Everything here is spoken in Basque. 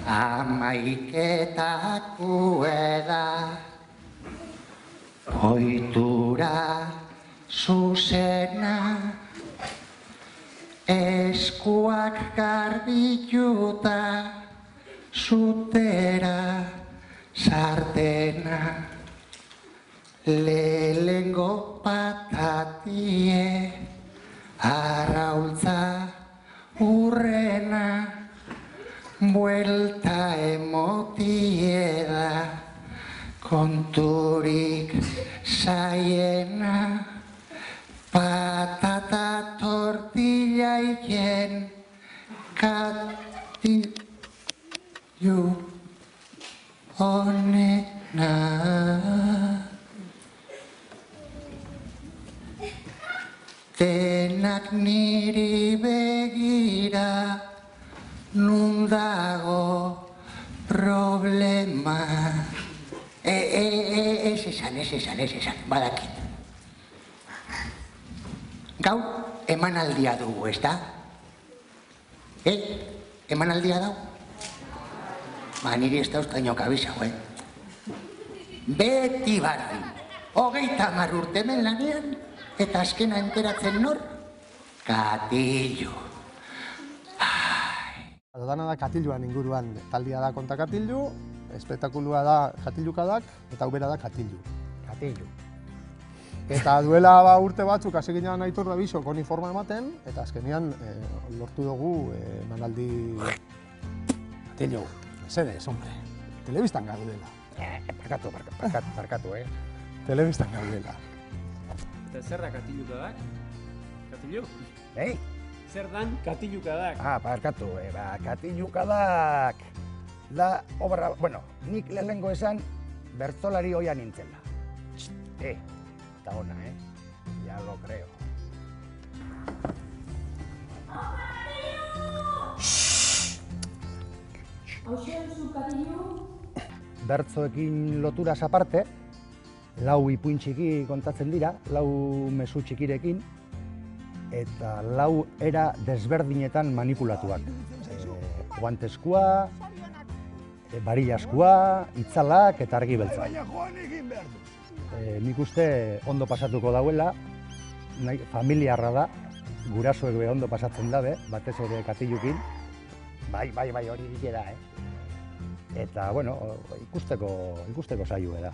Amaiketako eda, oitura zuzena, eskuak garbituta, zutera sardena, lehengo patatie, arraultza urrena, buelta emotieda, konturik zaiena, patata tortilla iken, katilu honena. Denak niri begira, nun dago problema. Ez esan, badakit. Gaur, emanaldia dugu, ez da? Emanaldia dago? Niri ez da ustaino kabizau, Beti barai, 30 urte hemen lanean, eta azkena enteratzen nor? Katilu. Dana da katiluan inguruan, taldia da konta katilu, espetakulua da katilukadak, eta ubera da katilu. Katilu. Eta duela urte batzuk hasi ginean Aitor da Bisok uniforma ematen, eta azkenean lortu dugu emanaldi... Katilu. Mesedez, hombre. Telebistan gaudela. Barkatu, Telebistan gaudela. Eta zer da katilukadak? Katilu? Zer dan katilukadak? Barkatu, katilukadak da obra, nik lehenengo esan bertzolari oia nintzela. Eta ona, ya lo creo. Bertzoekin loturaz aparte, 4 ipuin txiki kontatzen dira, 4 mezu txikirekin, eta 4 era desberdinetan manipulatuak. Guanteskua, barillaskua, itzalak eta argi beltzak. Nik uste ondo pasatuko dauela, familiarra da, gurasoek be ondo pasatzen dabe, batez ere katilukin. Bai, hori dike da, Eta, ikusteko saio da.